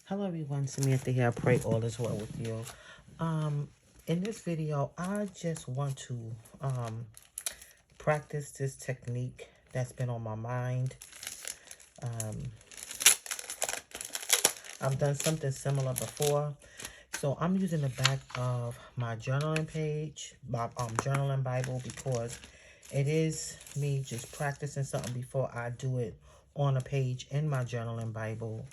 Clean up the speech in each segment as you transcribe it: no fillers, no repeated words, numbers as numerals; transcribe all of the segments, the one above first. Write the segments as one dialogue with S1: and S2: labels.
S1: Hello everyone, Samantha here. I pray all is well with you. In this video, I just want to practice this technique that's been on my mind. I've done something similar before. So I'm using the back of my journaling page, my journaling Bible, because it is me just practicing something before I do it on a page in my journaling Bible.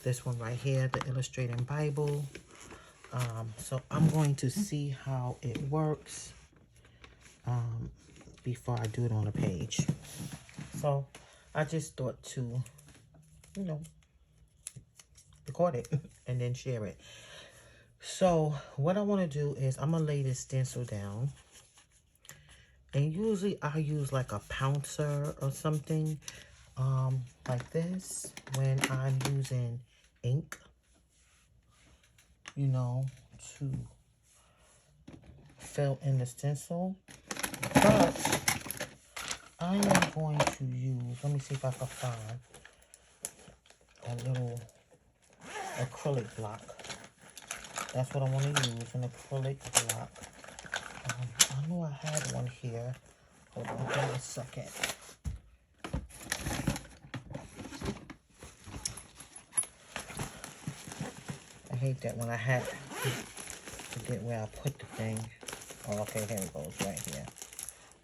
S1: This one right here, the Illustrating Bible. So I'm going to see how it works before I do it on a page. So I just thought to, record it and then share it. So what I want to do is I'm going to lay this stencil down. And usually I use like a pouncer or something like this when I'm using ink, to fill in the stencil. But I am going to use, let me see if I can find a little acrylic block. That's what I want to use, an acrylic block. I know I had one here. Hold on, give me a second. I hate that when I had to forget where I put the thing. Oh, okay, here it goes, right here.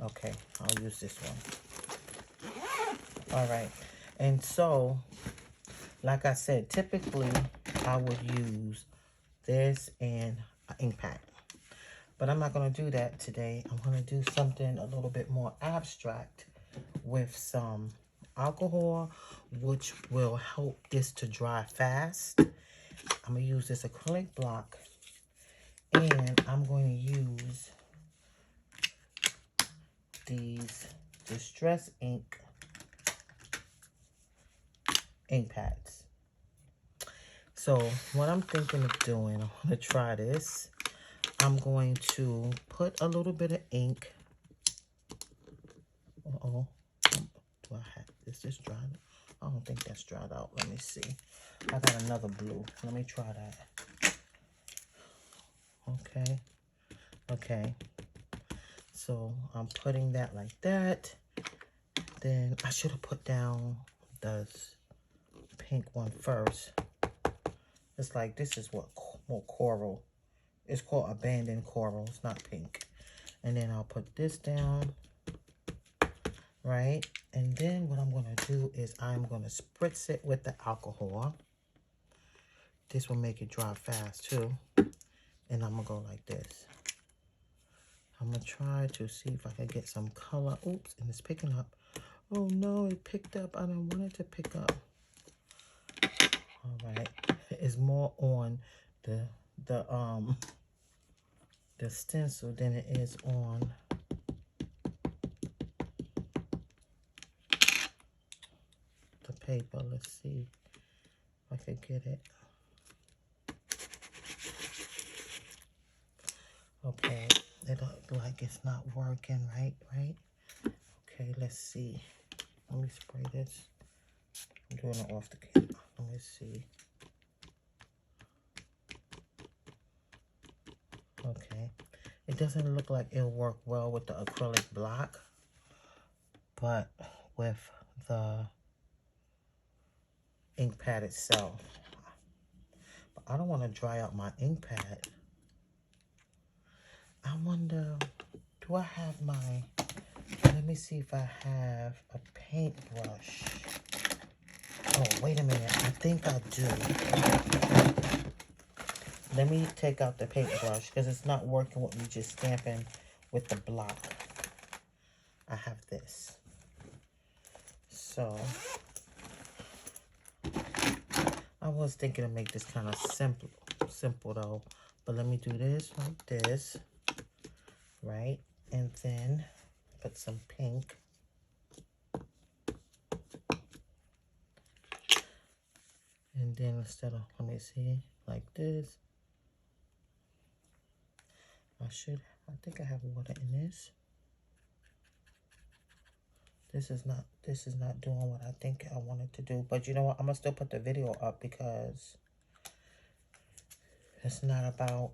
S1: Okay, I'll use this one. All right, and so, like I said, typically I would use this and an ink pad. But I'm not going to do that today. I'm going to do something a little bit more abstract with some alcohol, which will help this to dry fast. I'm going to use this acrylic block, and I'm going to use these Distress ink pads. So what I'm thinking of doing, I want to try this. I'm going to put a little bit of ink. Uh-oh. Do I have this? Is dried? I don't think that's dried out. Let me see. I got another blue. Let me try that. Okay. Okay. So I'm putting that like that. Then I should have put down the pink one first. It's like, this is what more coral. It's called abandoned coral. It's not pink. And then I'll put this down. Right? And then what I'm going to do is I'm going to spritz it with the alcohol. This will make it dry fast too. And I'm going to go like this. I'm going to try to see if I can get some color. Oops, and it's picking up. Oh no, it picked up. I don't want it to pick up. All right. It's more on the stencil than it is on the paper. Let's see if I can get it. Okay, it looks like it's not working right? Okay, let's see. Let me spray this. I'm doing it off the camera. Let me see. Okay. It doesn't look like it'll work well with the acrylic block, but with the ink pad itself. But I don't want to dry out my ink pad. I wonder, do I have my, let me see if I have a paintbrush. Oh, wait a minute. I think I do. Let me take out the paintbrush because it's not working with me just stamping with the block. I have this. So, I was thinking to make this kind of simple though. But let me do this like this. Right? And then put some pink. And then instead of, let me see, like this. I think I have water in this. This is not doing what I think I wanted to do. But you know what? I'm going to still put the video up because It's not about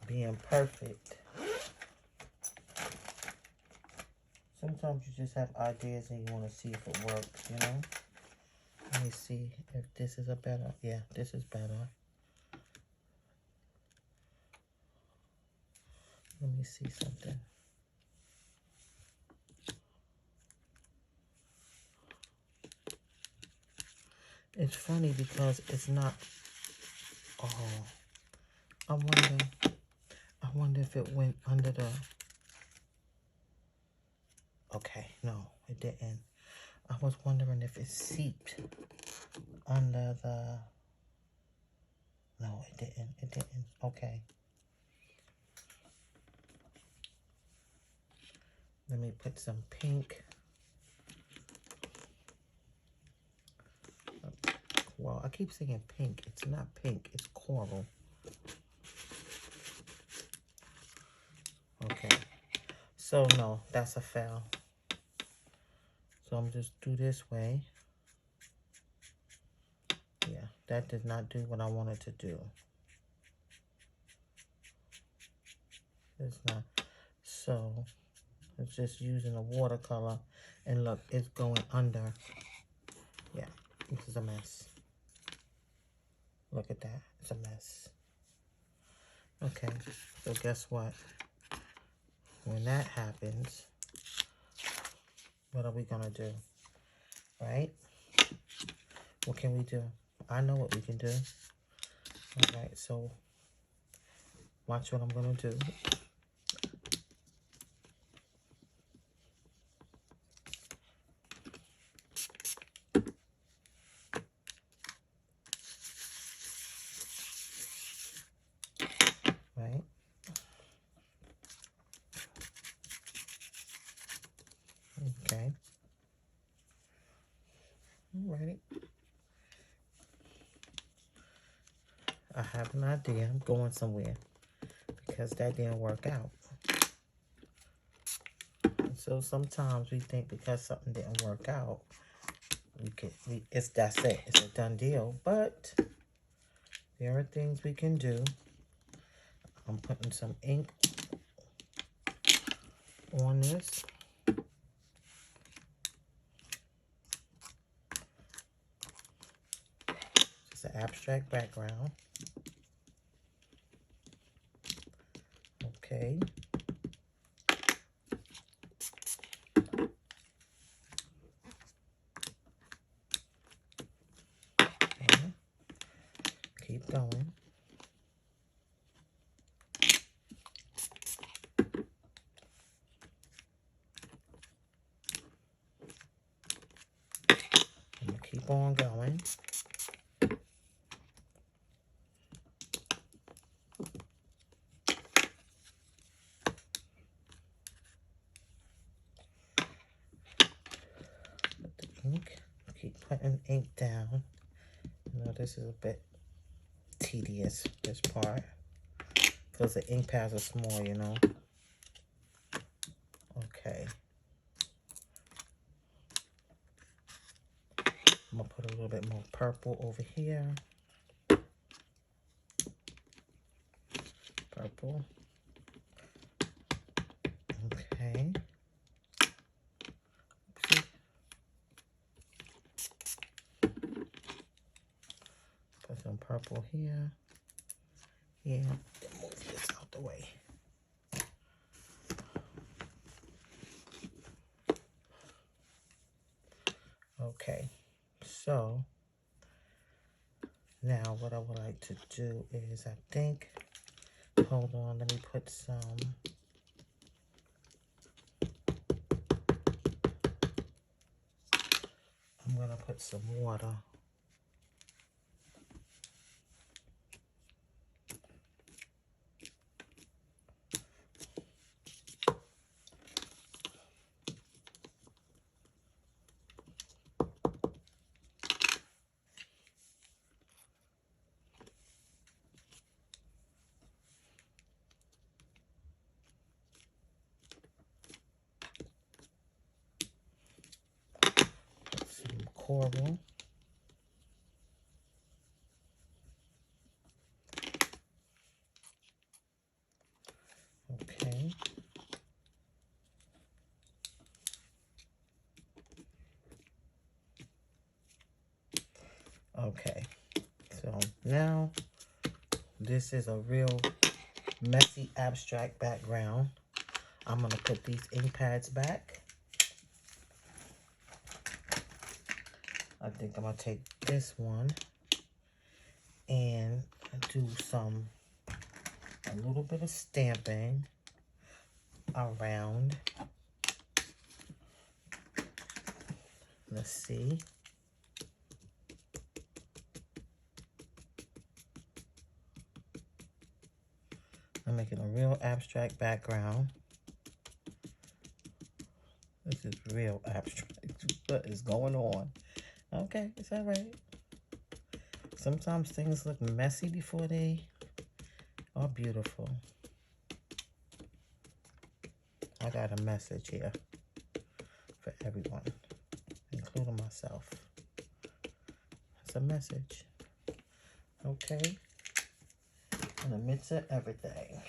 S1: being perfect. Sometimes you just have ideas and you want to see if it works, you know? Let me see if this is a better, yeah, this is better. Let me see something. It's funny because it's not, oh, I wonder if it went under the, okay, no, it didn't. I was wondering if it seeped under the, no, it didn't, okay. Let me put some pink. Well, I keep saying pink. It's not pink, it's coral. Okay, so no, that's a fail. So I'm just do this way. Yeah, that did not do what I wanted to do. It's not. So it's just using a watercolor, and look, it's going under. Yeah, this is a mess. Look at that, it's a mess. Okay, so guess what? When that happens, what are we gonna do? Right? What can we do? I know what we can do. All right, so watch what I'm gonna do. Right? Okay. Alrighty. I have an idea. I'm going somewhere because that didn't work out. And so sometimes we think because something didn't work out, that's it. It's a done deal. But there are things we can do. I'm putting some ink on this. It's an abstract background. Okay. Okay. Keep going. I'm gonna keep on going. Ink. Keep putting ink down. You know, this is a bit tedious, this part, because the ink pads are small, you know. Okay. I'm gonna put a little bit more purple over here. Purple. Okay. Oopsie. Put some purple here. Yeah. Move this out the way. Okay. So now what I would like to do is, I think, hold on, let me put some, I'm gonna put some water. Put some coral. Okay, so now this is a real messy abstract background. I'm going to put these ink pads back. I think I'm going to take this one and do a little bit of stamping around. Let's see. I'm making a real abstract background. This is real abstract. What is going on? Okay, it's all right. Sometimes things look messy before they are beautiful. I got a message here for everyone, including myself. It's a message. Okay? In the midst of everything.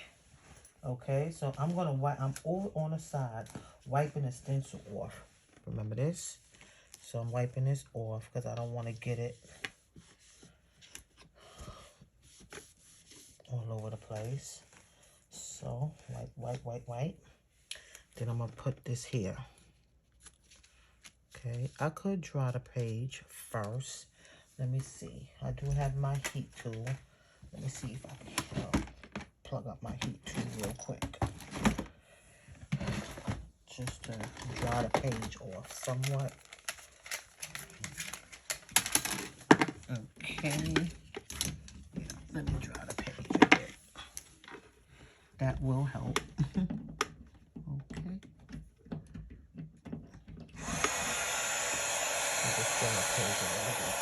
S1: Okay, so I'm gonna wipe. I'm over on the side, wiping the stencil off. Remember this? So I'm wiping this off because I don't want to get it all over the place. So wipe. Then I'm gonna put this here. Okay, I could draw the page first. Let me see. I do have my heat tool. Let me see if I can plug up my heat tool real quick. Just to draw the page off somewhat. Okay. Yeah, let me draw the page a bit. That will help. Okay. I'll just draw the page a little bit.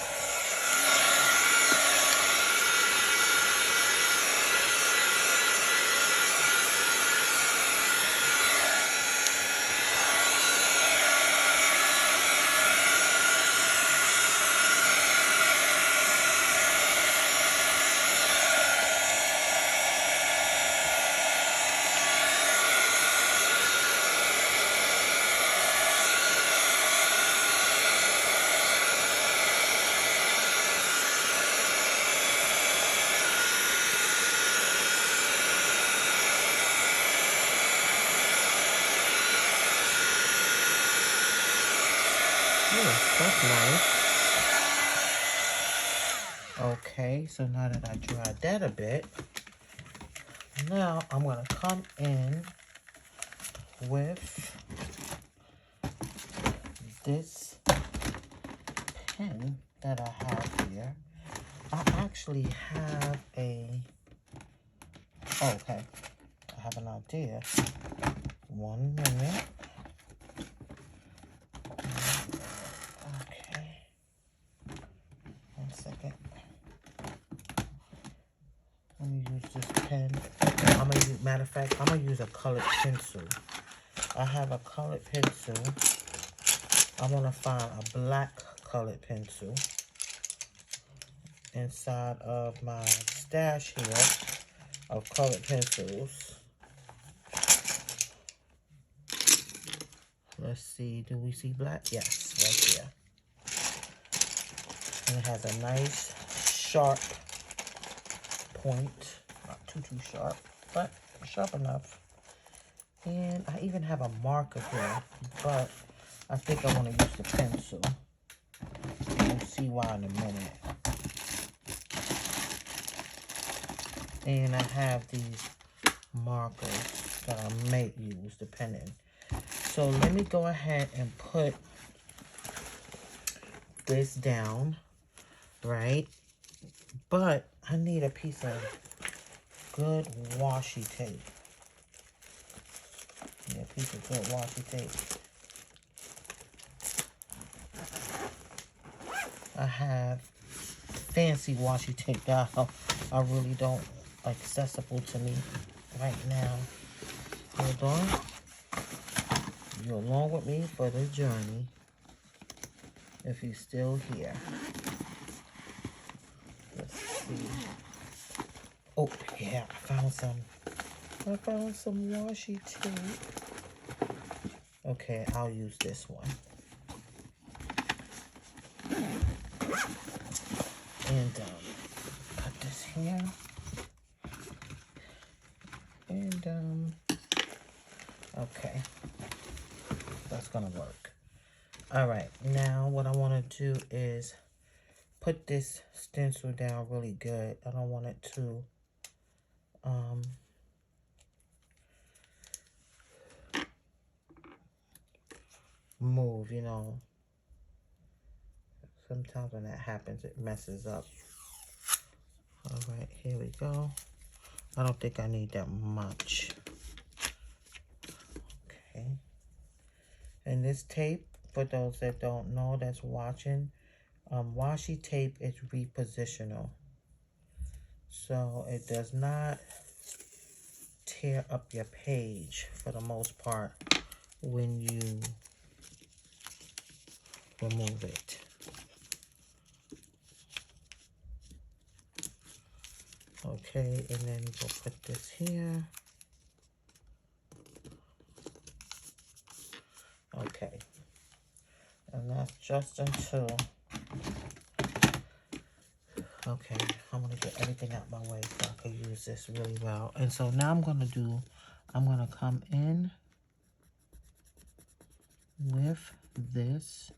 S1: That's nice. Okay, so now that I dried that a bit, now I'm going to come in with this pen that I have here. I actually have okay, I have an idea. 1 minute. Okay. 1 second. Let me use this pen. Matter of fact, I'm gonna use a colored pencil. I have a colored pencil. I want to find a black colored pencil inside of my stash here of colored pencils. Let's see, do we see black? Yes, right here. And it has a nice sharp point. Not too sharp, but sharp enough. And I even have a marker here, but I think I want to use the pencil. We'll see why in a minute. And I have these markers that I may use depending. So let me go ahead and put this down, right? But I need a piece of good washi tape. Yeah, a piece of good washi tape. I have fancy washi tape that I really don't accessible to me right now. Hold on. You're along with me for the journey. If you're still here. Let's see. Oh, yeah, I found some washi tape. Okay, I'll use this one. And put this here. And okay, that's gonna work. All right, now what I want to do is put this stencil down really good. I don't want it to move, you know. Sometimes when that happens, it messes up. All right, here we go. I don't think I need that much. Okay. And this tape, for those that don't know, that's watching, washi tape is repositional. So it does not tear up your page for the most part when you remove it. Okay, and then we'll put this here. Okay, and that's just until, okay, I'm gonna get everything out my way so I can use this really well. And so now I'm gonna come in with this.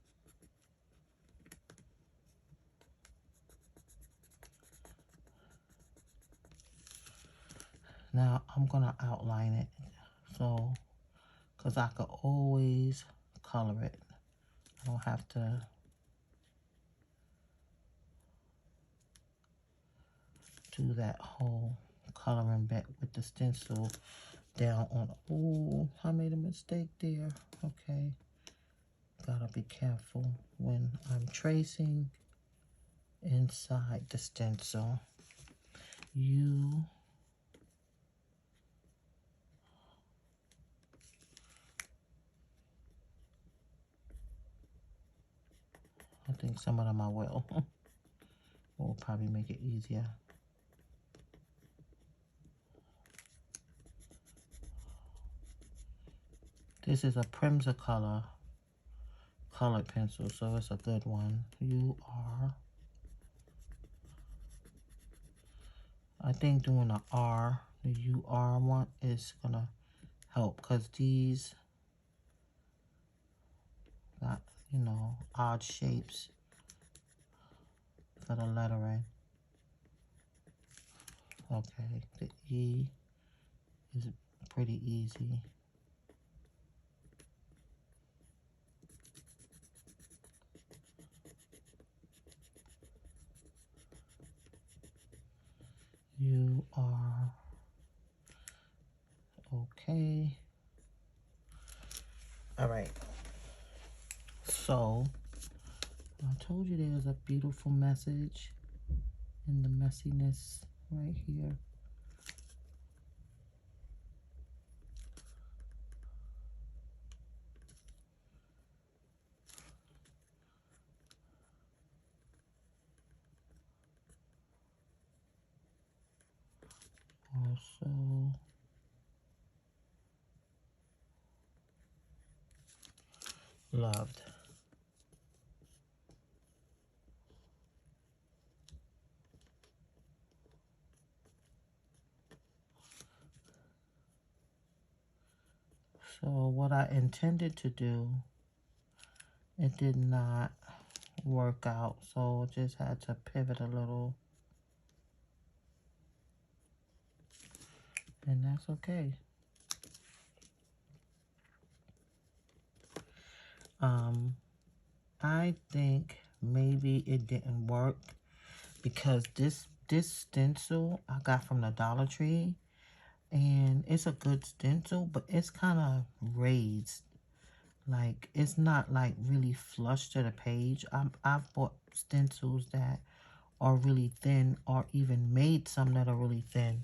S1: Now I'm gonna outline it, so, cause I could always color it. I don't have to do that whole coloring bit with the stencil down on. Oh, I made a mistake there. Okay, gotta be careful when I'm tracing inside the stencil. I think some of them I will. Will probably make it easier. This is a Primzacolor colored pencil, so it's a good one. I think doing the R, the UR one is gonna help, because these got, you know, odd shapes for the lettering. Okay, the E is pretty easy. UR. Okay. All right. So, I told you there's a beautiful message in the messiness right here. Also, loved. So what I intended to do, it did not work out, so just had to pivot a little. And that's okay. I think maybe it didn't work because this stencil I got from the Dollar Tree, and it's a good stencil, but it's kind of raised. Like, it's not like really flush to the page. I've bought stencils that are really thin, or even made some that are really thin,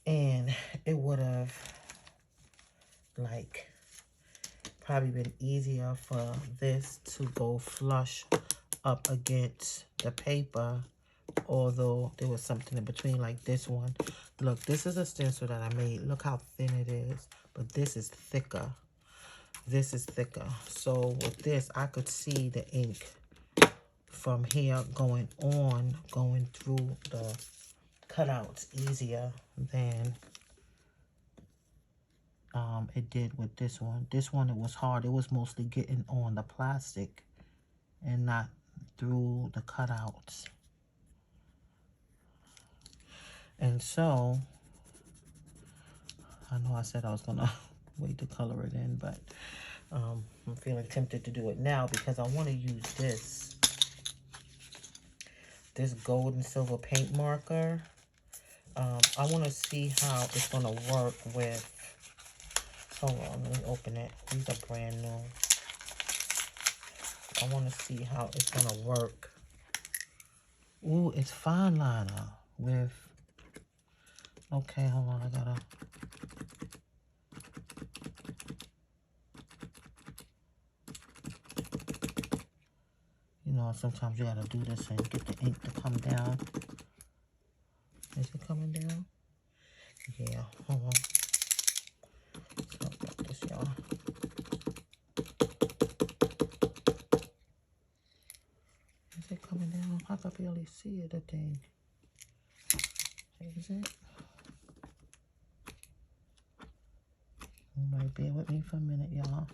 S1: and it would have like probably been easier for this to go flush up against the paper, although there was something in between, like this one. Look, this is a stencil that I made. Look how thin it is, but this is thicker. This is thicker. So with this, I could see the ink from here going through the cutouts easier than it did with this one. This one, it was hard. It was mostly getting on the plastic and not through the cutouts. And so, I know I said I was gonna wait to color it in, but I'm feeling tempted to do it now because I want to use this gold and silver paint marker. I want to see how it's gonna work with, hold on, let me open it. These are brand new. I want to see how it's gonna work. Ooh, it's fine liner with, okay, hold on, I gotta, you know, sometimes you gotta do this and get the ink to come down. Is it coming down? Yeah, hold on. Sorry about this, y'all. Is it coming down? I can barely see it, the thing. Is it? You might bear with me for a minute, y'all.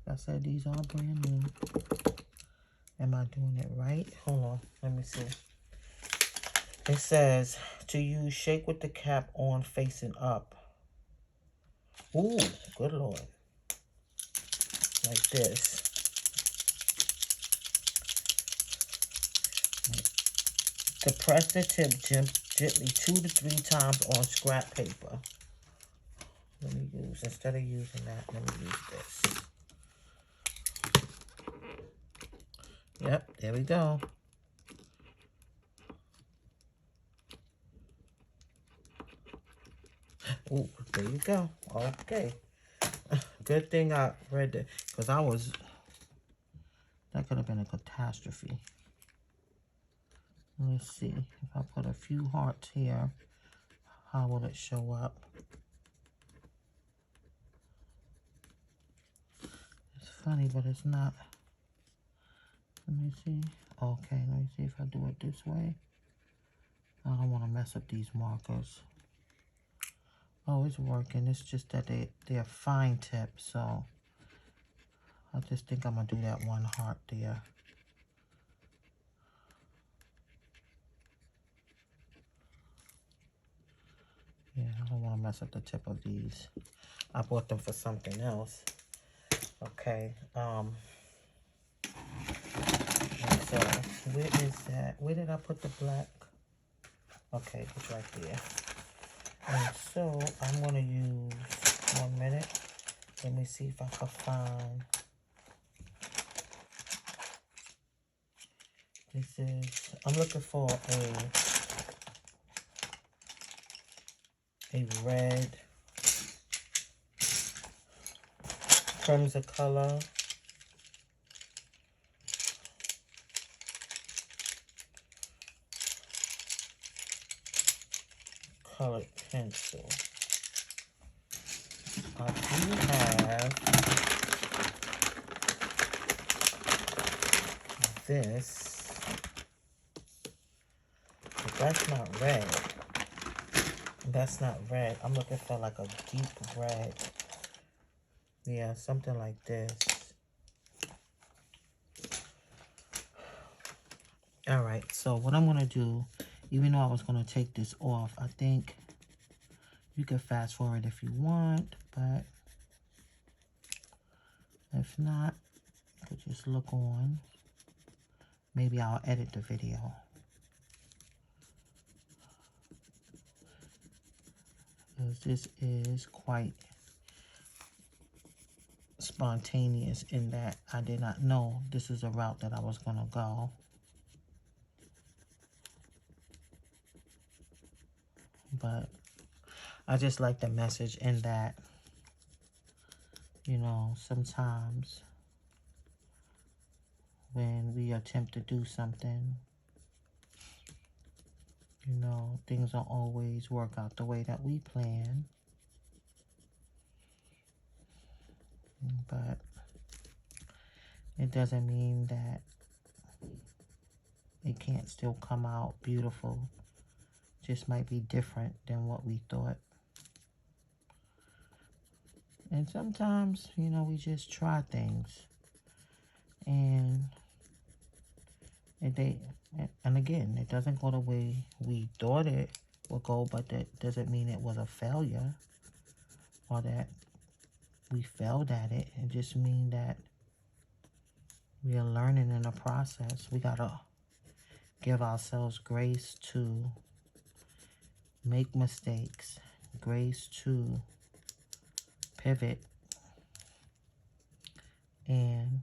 S1: Like I said, these are brand new. Am I doing it right? Hold on, let me see. It says to use, shake with the cap on facing up. Ooh, good Lord. Like this. To press the tip gently 2 to 3 times on scrap paper. Let me use, instead of using that, let me use this. Yep, there we go. Ooh, there you go. Okay. Good thing I read that, because that could have been a catastrophe. Let's see. If I put a few hearts here, how will it show up? It's funny, but it's not. Let me see. Okay, let me see if I do it this way. I don't want to mess up these markers. Oh, it's working. It's just that they're fine tips, so I just think I'm going to do that one heart there. Yeah, I don't want to mess up the tip of these. I bought them for something else. Okay. So, where is that? Where did I put the black? Okay, it's right there. And so, I'm going to use, 1 minute. Let me see if I can find. This is, I'm looking for a red crimson color. Colored pencil. I do have this, but that's not red. That's not red. I'm looking for like a deep red. Yeah, something like this. All right, so what I'm gonna do, even though I was gonna take this off, I think you can fast forward if you want, but if not, you could just look on. Maybe I'll edit the video. Because this is quite spontaneous in that I did not know this is a route that I was gonna go. But I just like the message in that, you know, sometimes when we attempt to do something, you know, things don't always work out the way that we plan. But it doesn't mean that it can't still come out beautiful. Just might be different than what we thought. And sometimes, you know, we just try things. And again, it doesn't go the way we thought it would go, but that doesn't mean it was a failure or that we failed at it. It just means that we are learning in the process. We gotta give ourselves grace to make mistakes, grace to pivot, and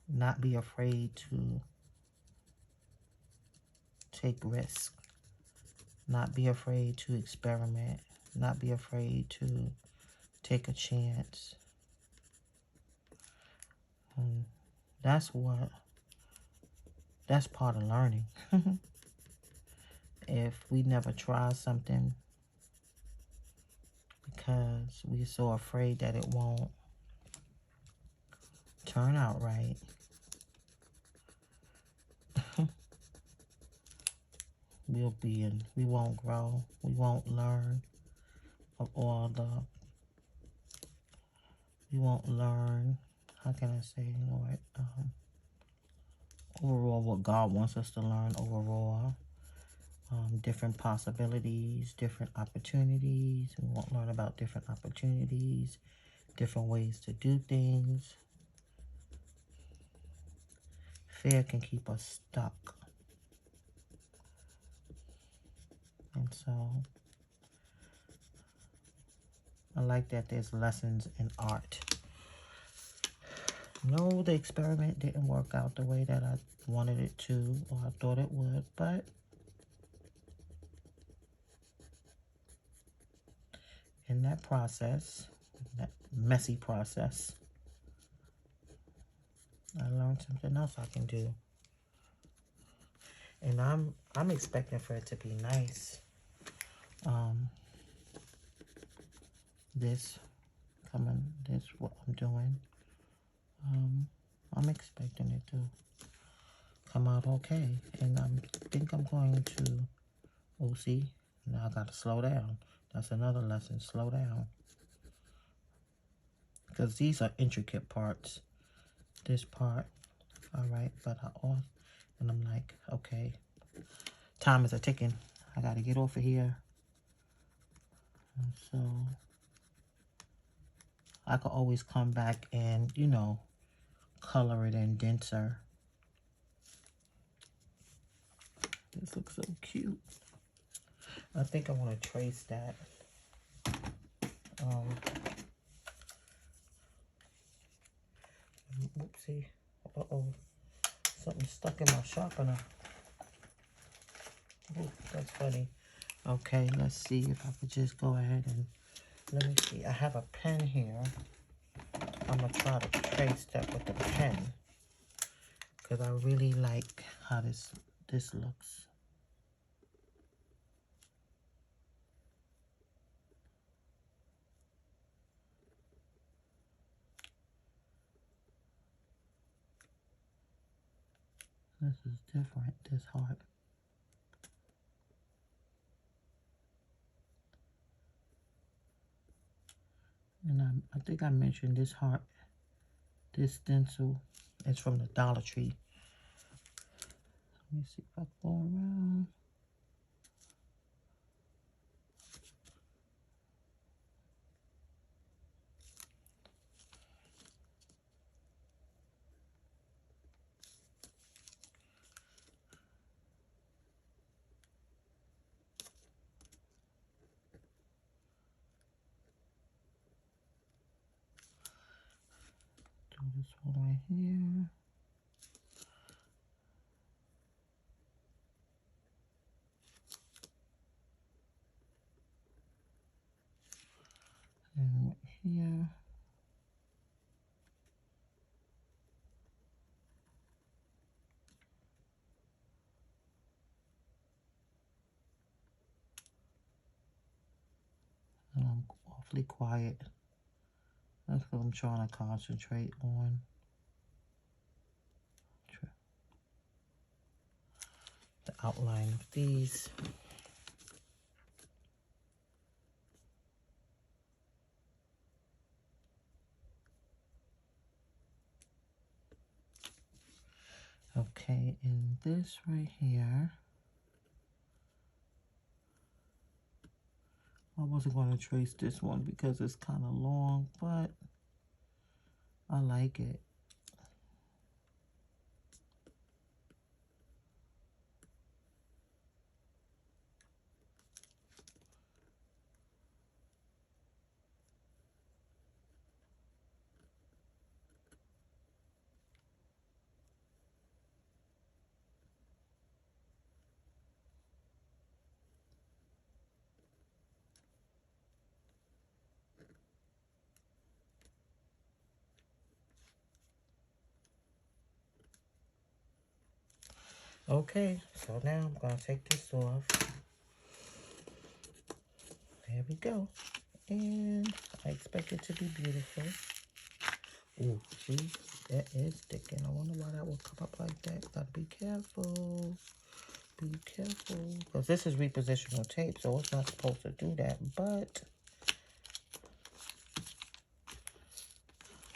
S1: not be afraid to take risks, not be afraid to experiment, not be afraid to take a chance. And that's part of learning. If we never try something because we're so afraid that it won't turn out right, we won't grow, we won't learn of all the, we won't learn, how can I say, Lord, overall what God wants us to learn overall. Different possibilities, different opportunities. We won't learn about different opportunities, different ways to do things. Fear can keep us stuck. And so I like that there's lessons in art. No, the experiment didn't work out the way that I wanted it to or I thought it would, but in that process, that messy process, I learned something else I can do. And I'm expecting for it to be nice. This what I'm doing. I'm expecting it to come out okay. And I think I'm going to, oh, see, now I got to slow down. That's another lesson, slow down. Because these are intricate parts. This part, all right, but and I'm like, okay, time is a ticking. I got to get off of here. And so I could always come back and, you know, color it in denser. This looks so cute. I think I want to trace that. Oopsie. Uh-oh. Something stuck in my sharpener. Ooh, that's funny. Okay, let's see if I could just go ahead and, let me see. I have a pen here. I'm going to try to trace that with the pen. Because I really like how this looks. This is different, this heart. And I think I mentioned this heart, this stencil is from the Dollar Tree. Let me see if I can go around. Do this one right here. And right here. And I'm awfully quiet. That's what I'm trying to concentrate on. outline of these. Okay, and this right here, I wasn't going to trace this one because it's kind of long, but I like it. Okay, so now I'm going to take this off. There we go. And I expect it to be beautiful. Ooh, see? That is sticking. I wonder why that would come up like that. Gotta be careful. Be careful. Because this is repositional tape, so it's not supposed to do that. But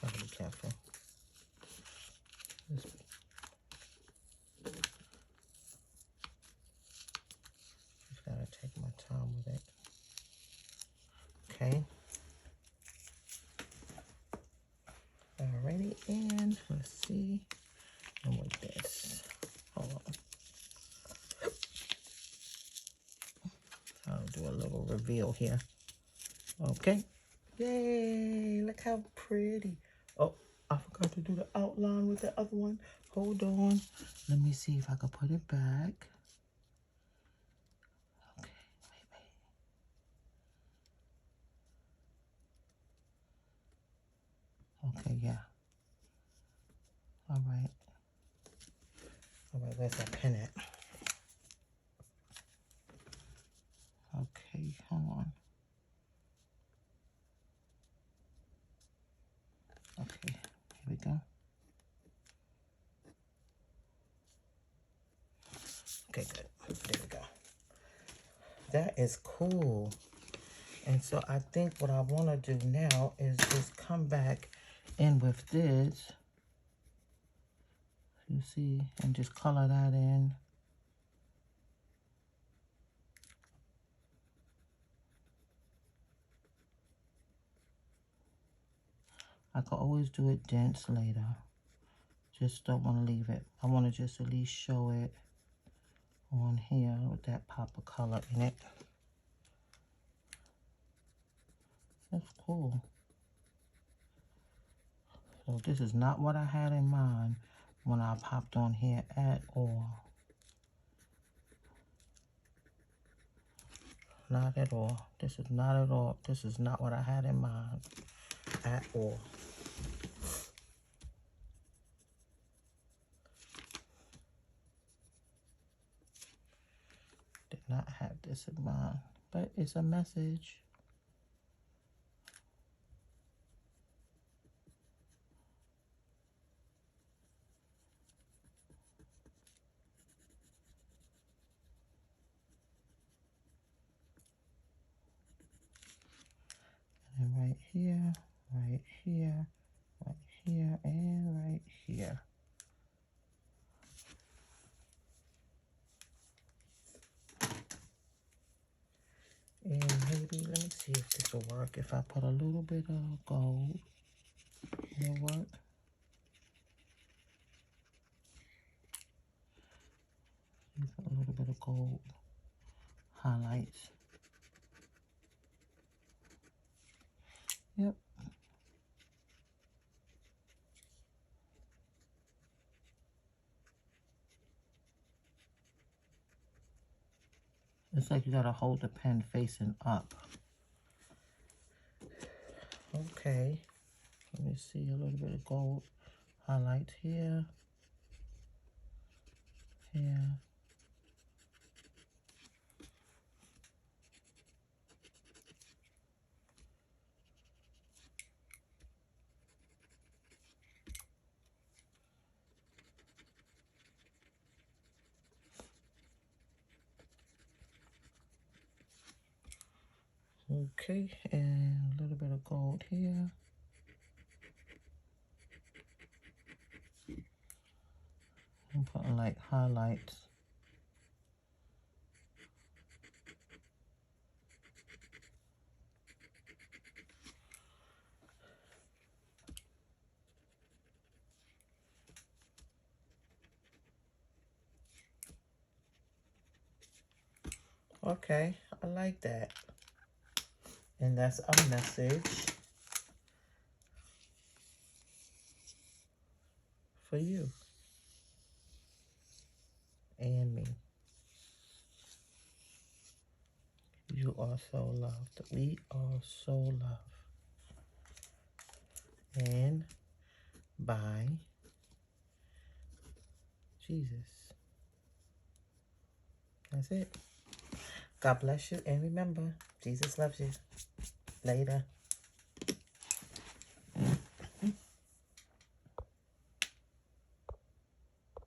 S1: gotta be careful. Just gotta take my time with it. Okay. Alrighty, and let's see. And with this, hold on. I'll do a little reveal here. Okay. Yay! Look how pretty. Oh, I forgot to do the outline with the other one. Hold on. Let me see if I can put it back. Okay, wait. Okay, yeah. All right. All right, where's that pen at? Okay, hold on. Okay, here we go. Okay, good. There we go. That is cool. And so I think what I want to do now is just come back in with this. You see, and just color that in. I could always do it dense later. Just don't want to leave it. I want to just at least show it on here with that pop of color in it. That's cool. So this is not what I had in mind when I popped on here at all. Not at all. This is not at all. This is not what I had in mind at all. Did not have this in mind, but it's a message. And right here, right here, right here, and right here. And maybe, let me see if this will work. If I put a little bit of gold, will it work? Put a little bit of gold highlights. Yep. It's like you gotta hold the pen facing up. Okay. Let me see a little bit of gold highlights here. Here. Okay, and a little bit of gold here. I'm putting like highlights. Okay, I like that. And that's a message for you and me. You are so loved. We are so loved. And by Jesus. That's it. God bless you. And remember, Jesus loves you. Later.